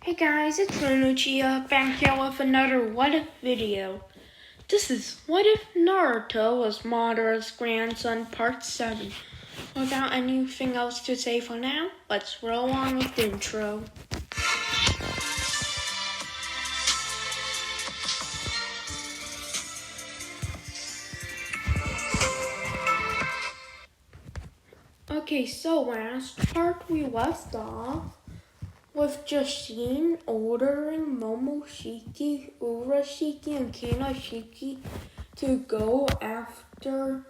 Hey guys, it's Renuccia back here with another What If video. This is What If Naruto was Madara's grandson part 7. Without anything else to say for now, let's roll on with the intro. Okay, so last part we left off with Jushin ordering Momoshiki, Urashiki, and Kanashiki to go after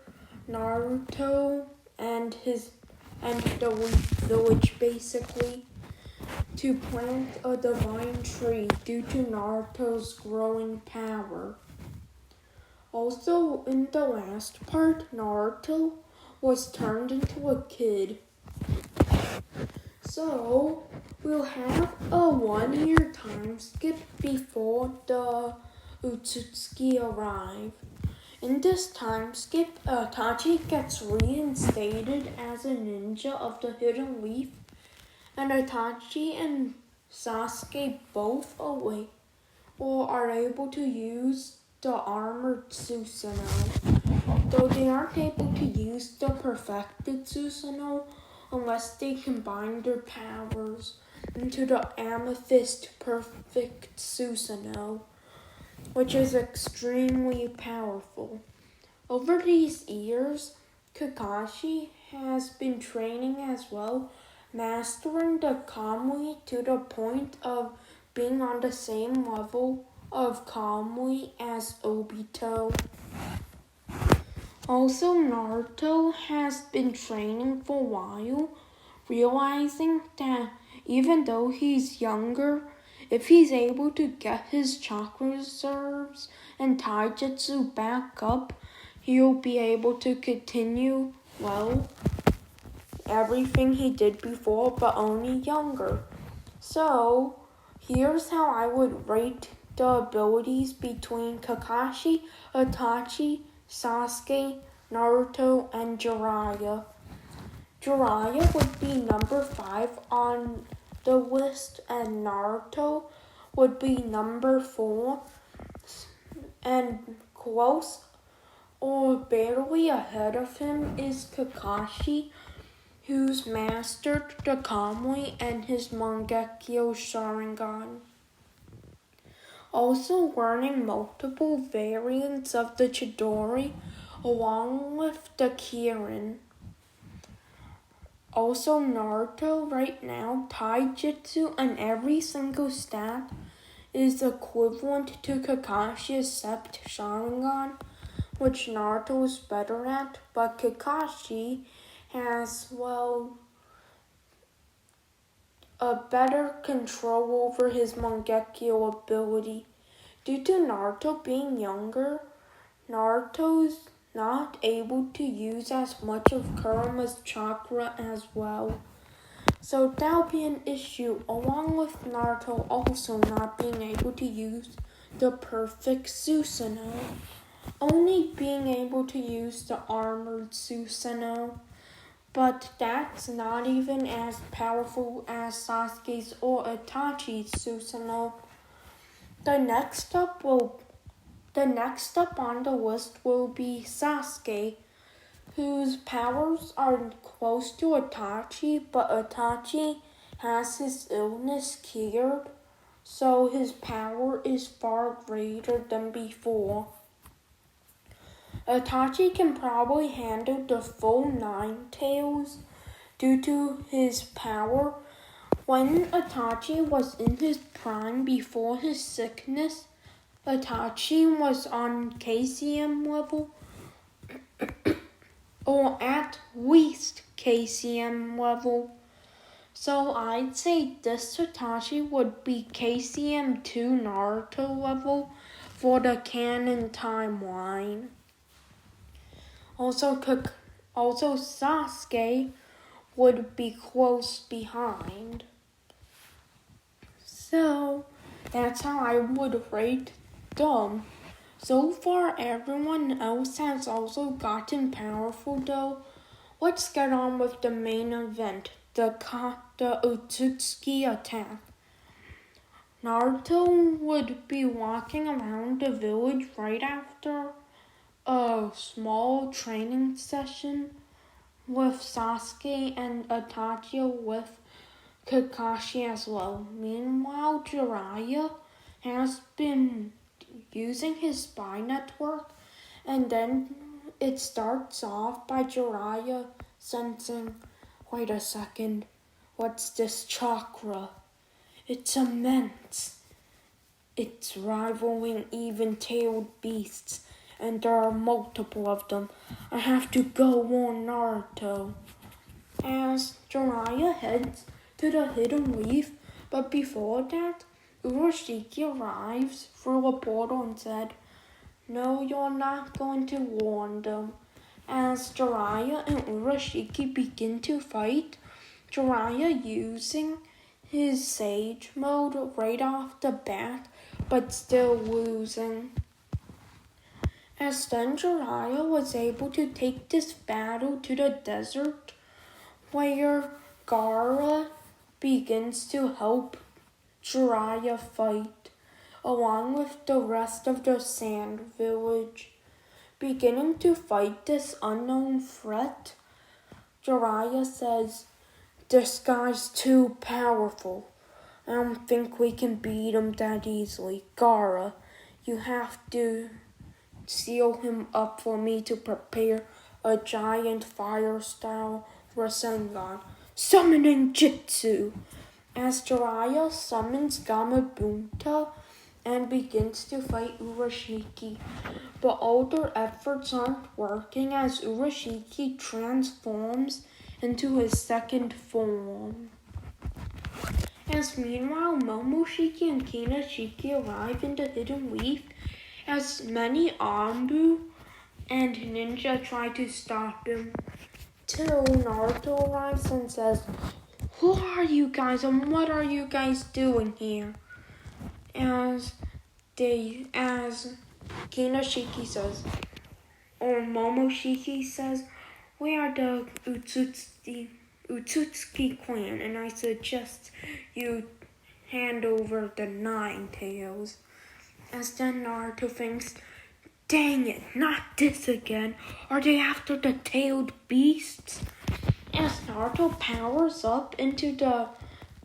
Naruto and the witch basically to plant a divine tree due to Naruto's growing power. Also, in the last part, Naruto was turned into a kid. So, we'll have a 1 year time skip before the Utsutsuki arrive. In this time skip, Itachi gets reinstated as a ninja of the Hidden Leaf, and Itachi and Sasuke both awake or are able to use the armored Susanoo, though they aren't able to use the perfected Susanoo unless they combine their powers into the Amethyst Perfect Susanoo, which is extremely powerful. Over these years, Kakashi has been training as well, mastering the Kamui to the point of being on the same level of Kamui as Obito. Also, Naruto has been training for a while, realizing that even though he's younger, if he's able to get his chakra reserves and taijutsu back up, he'll be able to continue, everything he did before, but only younger. So, here's how I would rate the abilities between Kakashi, Itachi, Sasuke, Naruto, and Jiraiya. Jiraiya would be number 5 on the list, and Naruto would be number 4, and close or barely ahead of him is Kakashi, who's mastered the Kamui and his Mangekyo Sharingan. Also learning multiple variants of the Chidori along with the Kirin. Also, Naruto right now, taijutsu and every single stat is equivalent to Kakashi except Sharingan, which Naruto is better at, but Kakashi has, a better control over his Mangekyo ability. Due to Naruto being younger, Naruto's not able to use as much of Kurama's chakra as well. So that'll be an issue, along with Naruto also not being able to use the perfect Susanoo, only being able to use the armored Susanoo. But that's not even as powerful as Sasuke's or Itachi's Susanoo. The next up on the list will be Sasuke, whose powers are close to Itachi, but Itachi has his illness cured, so his power is far greater than before. Itachi can probably handle the full 9 tails due to his power. When Itachi was in his prime before his sickness, Itachi was on KCM level, or at least KCM level. So I'd say this Itachi would be KCM 2 Naruto level for the canon timeline. Also Sasuke would be close behind. So that's how I would rate them. So far, everyone else has also gotten powerful though. Let's get on with the main event, the Utsutsuki attack. Naruto would be walking around the village right after a small training session with Sasuke and Itachi with Kakashi as well. Meanwhile, Jiraiya has been using his spy network, and then it starts off by Jiraiya sensing, wait a second, what's this chakra? It's immense. It's rivaling even-tailed beasts, and there are multiple of them. I have to go on Naruto. As Jiraiya heads to the hidden reef, but before that, Urashiki arrives through a portal and said, "No, you're not going to warn them." As Jiraiya and Urashiki begin to fight, Jiraiya using his Sage mode right off the bat, but still losing. As then Jiraiya was able to take this battle to the desert, where Gaara begins to help Jiraiya fight, along with the rest of the Sand Village. Beginning to fight this unknown threat, Jiraiya says, "This guy's too powerful. I don't think we can beat him that easily. Gaara, you have to seal him up for me to prepare a giant fire-style Rasengan. Summoning Jutsu!" As Jiraiya summons Gamabunta and begins to fight Urashiki. But all their efforts aren't working as Urashiki transforms into his second form. As meanwhile, Momoshiki and Kinashiki arrive in the hidden reef as many Anbu and Ninja try to stop him. Till Naruto arrives and says, "Who are you guys and what are you guys doing here?" As Kinashiki says, or Momoshiki says, "We are the Utsutsuki clan, and I suggest you hand over the 9 tails." As then Naruto thinks, "Dang it, not this again. Are they after the tailed beasts?" As Naruto powers up into the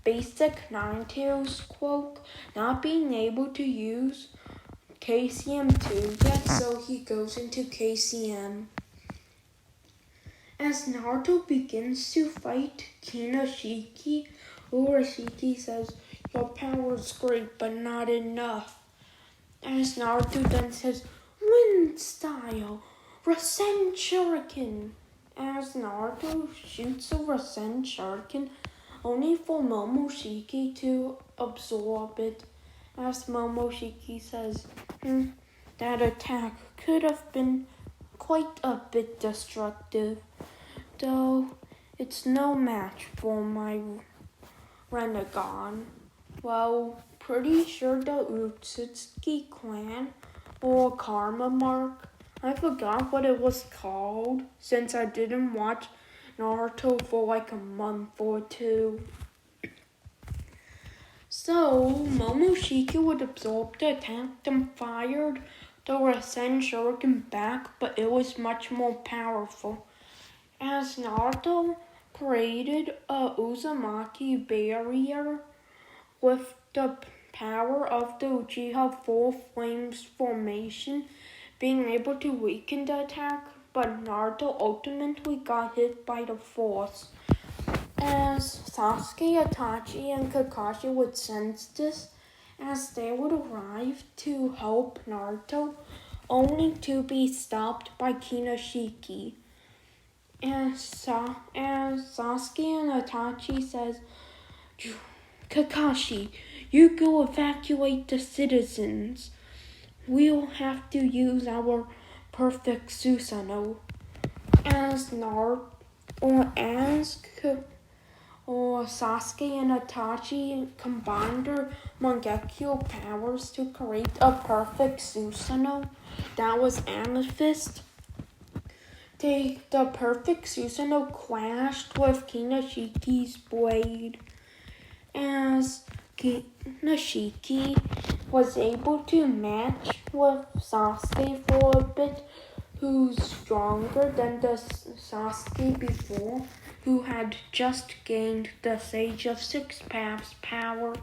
basic 9 tails cloak, not being able to use KCM2 yet, so he goes into KCM. As Naruto begins to fight Kinashiki, Urashiki says, "Your power's great, but not enough." As Naruto then says, "Wind style, Rasen Shuriken." As Naruto shoots a Rasen Shuriken, only for Momoshiki to absorb it. As Momoshiki says, that attack could have been quite a bit destructive, though it's no match for my Renegon. Well, pretty sure the Utsutsuki clan or Karma Mark, I forgot what it was called since I didn't watch Naruto for like a month or two. So, Momoshiki would absorb the attack and fired the Rasen Shuriken back, but it was much more powerful. As Naruto created a Uzumaki barrier with the power of the Uchiha Four Flames formation, being able to weaken the attack, but Naruto ultimately got hit by the force. As Sasuke, Itachi, and Kakashi would sense this, as they would arrive to help Naruto, only to be stopped by Kinashiki. As Sasuke and Itachi says, "Kakashi, you go evacuate the citizens. We'll have to use our perfect Susanoo." As Sasuke and Itachi combined their Mangekyo powers to create a perfect Susanoo that was amethyst. The perfect Susanoo clashed with Kinashiki's blade. As Nashiki was able to match with Sasuke for a bit, who's stronger than the Sasuke before, who had just gained the Sage of Six Paths power.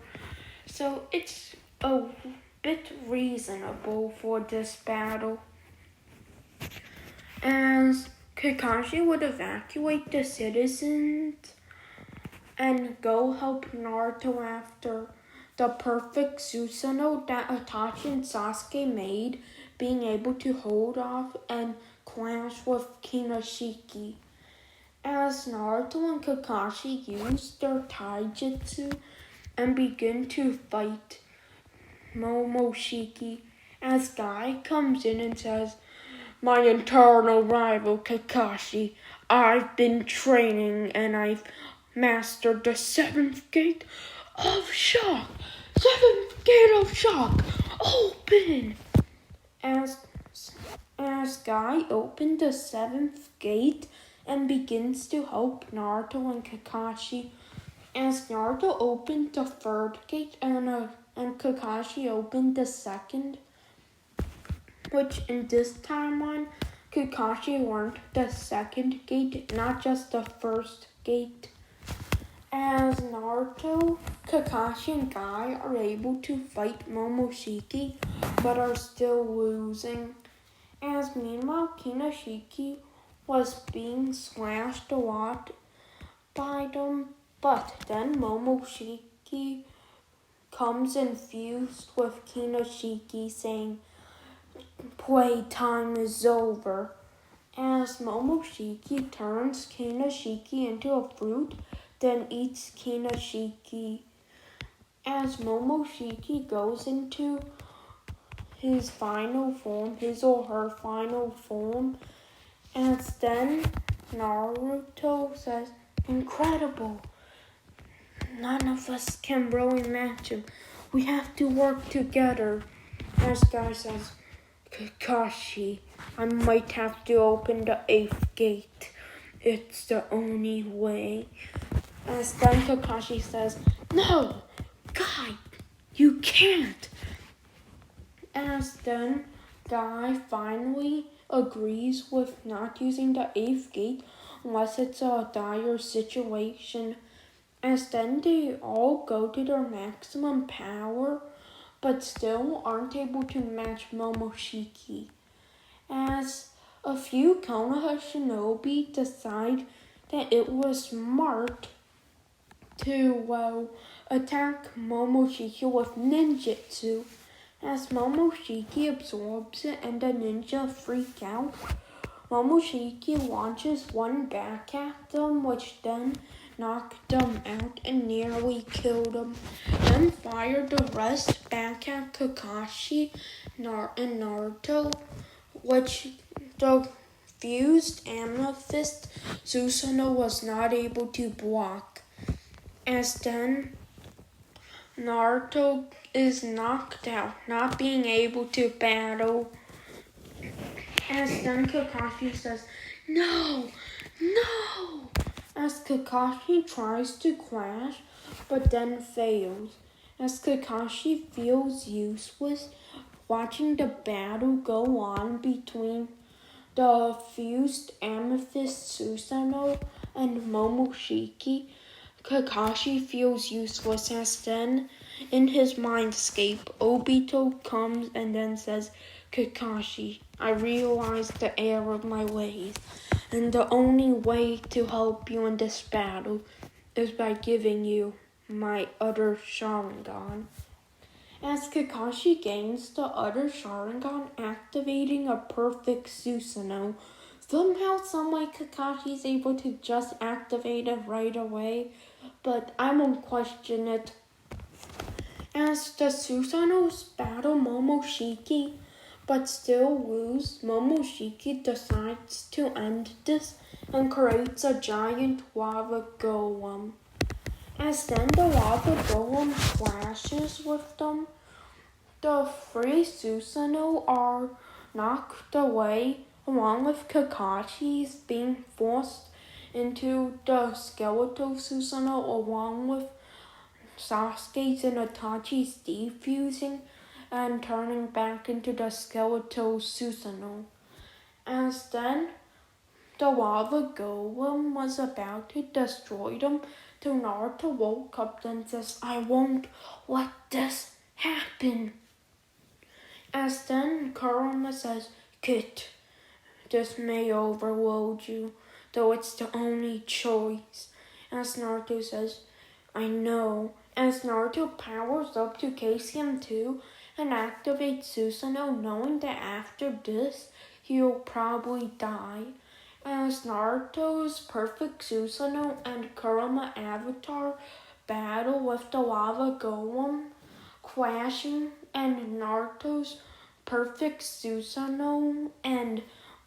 So it's a bit reasonable for this battle. As Kakashi would evacuate the citizens and go help Naruto after the perfect Susanoo that Itachi and Sasuke made, being able to hold off and clash with Kinashiki. As Naruto and Kakashi use their taijutsu and begin to fight Momoshiki, as Guy comes in and says, "My eternal rival Kakashi, I've been training and I've mastered the seventh gate of shock. Seventh gate of shock, open!" As Guy opened the seventh gate and begins to help Naruto and Kakashi. As Naruto opened the third gate and Kakashi opened the second, which in this timeline, Kakashi learned the second gate, not just the first gate. As Naruto, Kakashi, and Guy are able to fight Momoshiki, but are still losing. As meanwhile, Kinashiki was being slashed a lot by them, but then Momoshiki comes infused with Kinashiki, saying, "Playtime is over." As Momoshiki turns Kinashiki into a fruit, then eats Kinashiki. As Momoshiki goes into his final form, his or her final form, and then Naruto says, "Incredible. None of us can really match him. We have to work together." As Guy says, "Kakashi, I might have to open the 8th gate. It's the only way." As then Kakashi says, "No, Guy, you can't." As then Guy finally agrees with not using the 8th gate unless it's a dire situation. As then they all go to their maximum power, but still aren't able to match Momoshiki. As a few Konoha shinobi decide that it was smart to attack Momoshiki with ninjutsu. As Momoshiki absorbs it and the ninja freak out, Momoshiki launches one back at them, which then knocked them out and nearly killed them. Then fired the rest back at Kakashi and Naruto, which the fused amethyst Susanoo was not able to block. As then Naruto is knocked out, not being able to battle. As then Kakashi says, "No, no!" As Kakashi tries to clash, but then fails. As Kakashi feels useless, watching the battle go on between the fused amethyst Susanoo and Momoshiki, Kakashi feels useless. As then, in his mindscape, Obito comes and then says, "Kakashi, I realized the error of my ways, and the only way to help you in this battle is by giving you my other Sharingan." As Kakashi gains the other Sharingan, activating a perfect Susanoo, somehow, someway, Kakashi is able to just activate it right away, but I won't question it. As the Susanoos battle Momoshiki, but still lose, Momoshiki decides to end this and creates a giant lava golem. As then the lava golem clashes with them, the three Susanoo are knocked away, along with Kakashi's being forced into the skeletal Susanoo, along with Sasuke's and Itachi's defusing and turning back into the skeletal Susanoo. As then the lava golem was about to destroy them, Naruto woke up and says, "I won't let this happen." As then Kurama says, "Kid, this may overload you, though it's the only choice." As Naruto says, "I know." As Naruto powers up to KCM2 and activates Susanoo, knowing that after this, he'll probably die. As Naruto's perfect Susanoo and Kurama avatar battle with the lava golem, clashing, and Naruto's perfect Susanoo and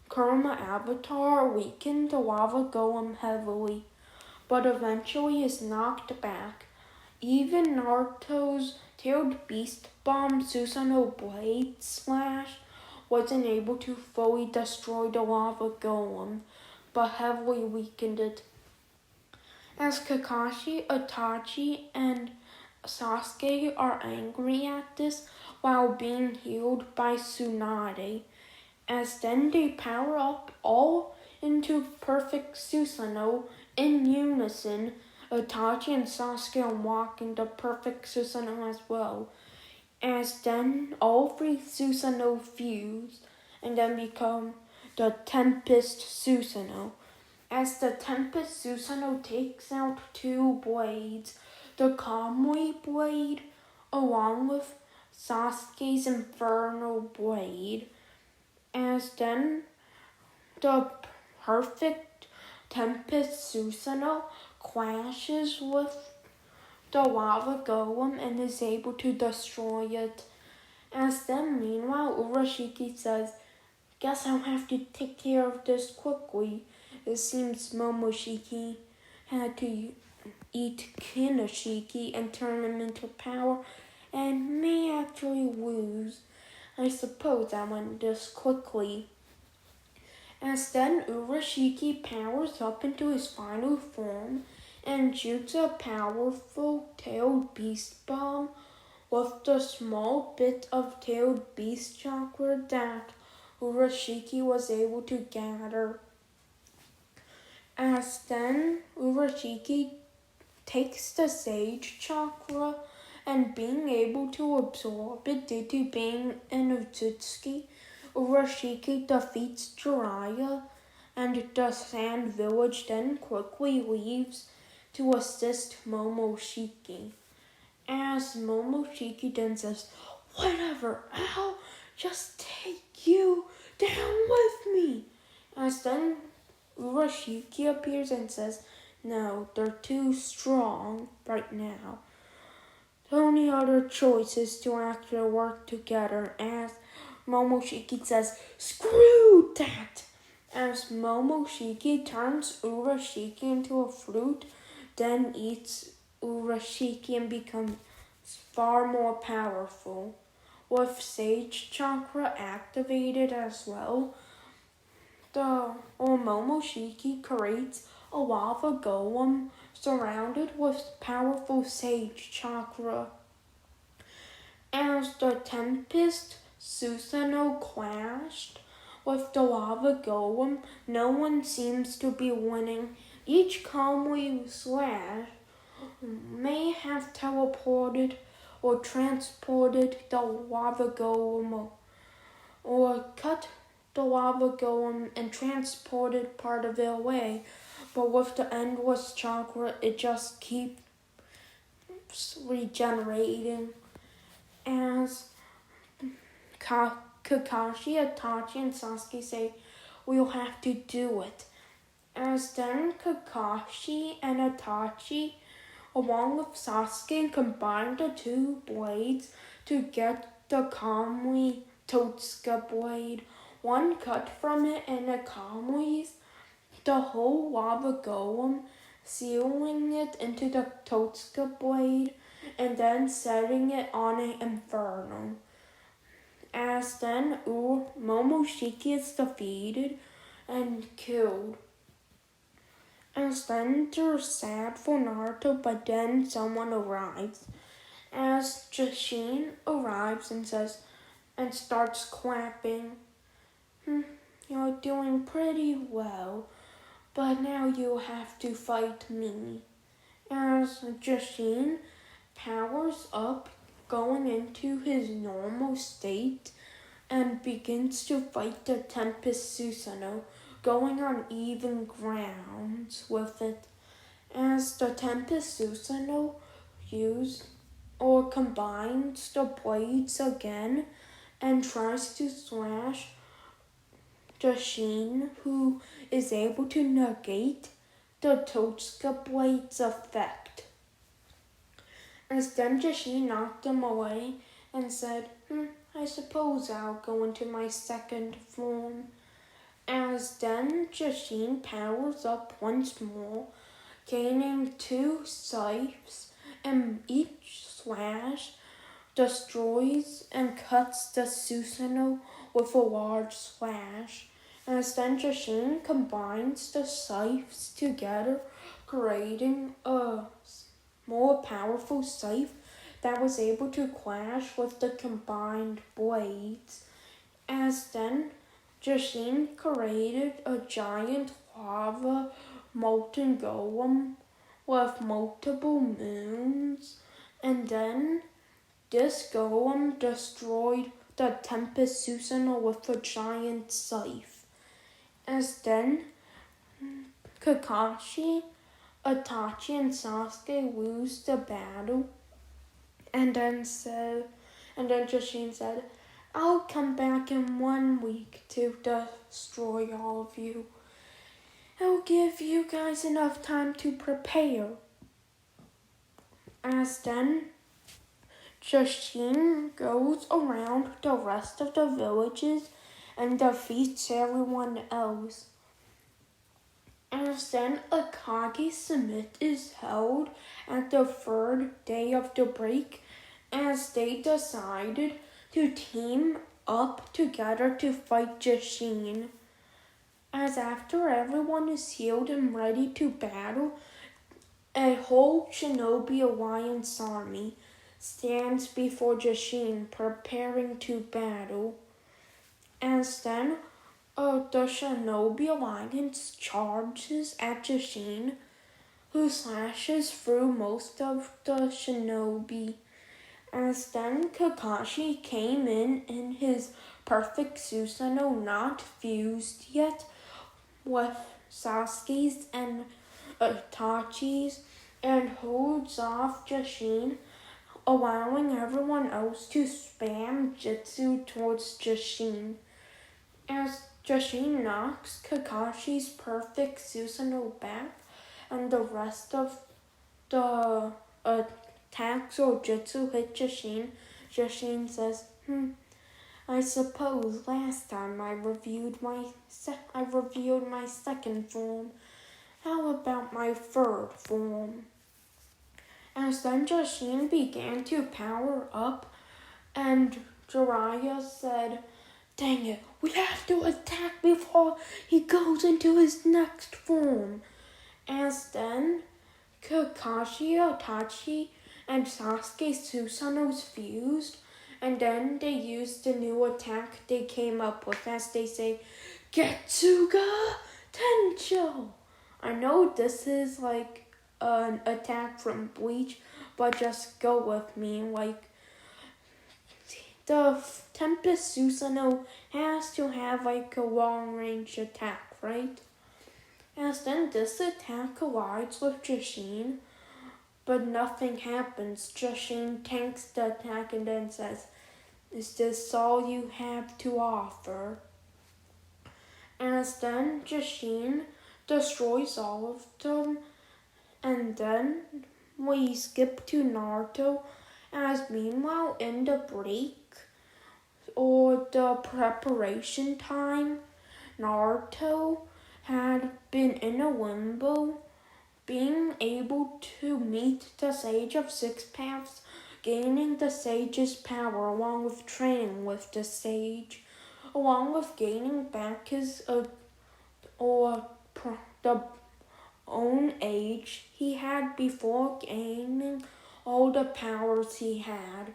Kurama avatar weakened the lava golem heavily, but eventually is knocked back. Even Naruto's tailed beast bomb Susanoo blade slash wasn't able to fully destroy the lava golem, but heavily weakened it. As Kakashi, Itachi, and Sasuke are angry at this while being healed by Tsunade, as then they power up all into perfect Susanoo in unison. Itachi and Sasuke unlock into perfect Susanoo as well, as then all three Susanoo fuse and then become the Tempest Susanoo. As the Tempest Susanoo takes out two blades, the Kamui blade along with Sasuke's Infernal blade, as then the perfect Tempest Susanoo clashes with the lava golem and is able to destroy it. As then meanwhile Urashiki says, "Guess I'll have to take care of this quickly." It seems Momoshiki had to eat Kinoshiki and turn him into power and may actually lose. I suppose I went this quickly. As then Urashiki powers up into his final form and shoots a powerful tailed beast bomb with the small bit of tailed beast chakra that Urashiki was able to gather. As then Urashiki takes the Sage Chakra and being able to absorb it due to being an Utsutsuki, Urashiki defeats Jiraiya and the Sand Village then quickly leaves to assist Momoshiki. As Momoshiki then says, "Whatever, I'll just take you down with me." As then Urashiki appears and says, "No, they're too strong right now. The only other choice is to actually work together." As Momoshiki says, "Screw that!" As Momoshiki turns Urashiki into a fruit, then eats Urashiki and becomes far more powerful. With Sage Chakra activated as well, the Momoshiki creates a lava golem surrounded with powerful Sage Chakra. As the Tempest Susanoo clashed with the lava golem, no one seems to be winning. Each Kamui slash may have teleported or transported the lava golem or cut the lava golem and transported part of it away, but with the endless chakra it just keeps regenerating. As Kakashi, Itachi, and Sasuke say, "We'll have to do it." As then Kakashi and Itachi along with Sasuke combine the two blades to get the Kamui Totsuka blade. One cut from it and a Kamui's the whole lava golem, sealing it into the Totsuka blade and then setting it on an inferno. As then Momoshiki is defeated and killed. And then they're sad for Naruto, but then someone arrives. As Jashin arrives and says, and starts clapping, you're doing pretty well, but now you have to fight me. As Jashin powers up, going into his normal state, and begins to fight the Tempest Susanoo, going on even grounds with it. As the Tempest Susanoo uses or combines the blades again and tries to slash Jashin, who is able to negate the Totsuka blade's effect. As then Jashin knocked him away and said, I suppose I'll go into my second form. As then Jashin powers up once more, gaining 2 scythes, and each slash destroys and cuts the Susanoo with a large slash. As then Jashin combines the scythes together, creating a more powerful scythe that was able to clash with the combined blades. As then Jashin created a giant lava molten golem with multiple moons, and then this golem destroyed the Tempest Susanoo with a giant scythe. As then Kakashi, Itachi, and Sasuke lose the battle, and then Jashin said, I'll come back in 1 week to destroy all of you. I'll give you guys enough time to prepare. As then Jashin goes around the rest of the villages and defeats everyone else. As then Akagi Summit is held at the 3rd day of the break, as they decided to team up together to fight Jashin. As after everyone is healed and ready to battle, a whole Shinobi Alliance army stands before Jashin, preparing to battle. As then the Shinobi Alliance charges at Jashin, who slashes through most of the Shinobi. As then Kakashi came in his perfect Susanoo, not fused yet with Sasuke's and Itachi's, and holds off Jashin, allowing everyone else to spam jutsu towards Jashin. As Jashin knocks Kakashi's perfect Susanoo back, and the rest of the attacks or jutsu hit Jashin, Jashin says, I suppose last time I reviewed my second form. How about my 3rd form? As then Jashin began to power up, and Jiraiya said, Dang it, we have to attack before he goes into his next form. As then Kakashi, Itachi, and Sasuke Susanoo's fused, and then they used the new attack they came up with, as they say, Getsuga Tensho. I know this is like an attack from Bleach, but just go with me. Like, the Tempest Susanoo has to have like a long range attack, right? As then this attack collides with Jashin, but nothing happens. Jashin tanks the attack and then says, Is this all you have to offer? As then Jashin destroys all of them, and then we skip to Naruto, as meanwhile in the break or the preparation time, Naruto had been in a limbo, being able to meet the Sage of Six Paths, gaining the Sage's power along with training with the Sage, along with gaining back his the own age he had before gaining all the powers he had.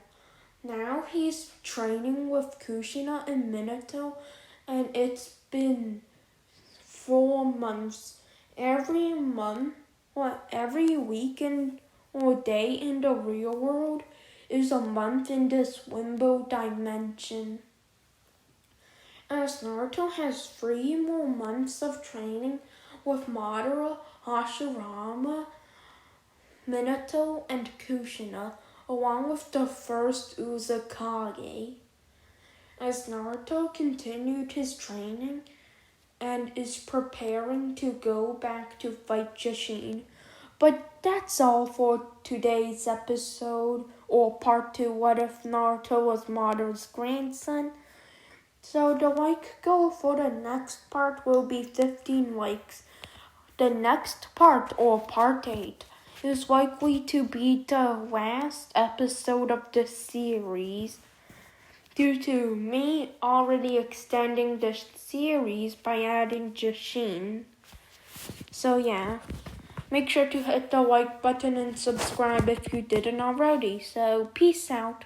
Now he's training with Kushina and Minato, and it's been 4 months. Every month, or every weekend or day in the real world is a month in this limbo dimension. As Naruto has 3 more months of training with Madara, Hashirama, Minato, and Kushina, along with the first Uzukage. As Naruto continued his training and is preparing to go back to fight Jashin. But that's all for today's episode, or part 2, What If Naruto Was Madara's grandson? So the like goal for the next part will be 15 likes. The next part, or part 8, is likely to be the last episode of the series, due to me already extending the series by adding Jashin. So yeah, make sure to hit the like button and subscribe if you didn't already. So peace out.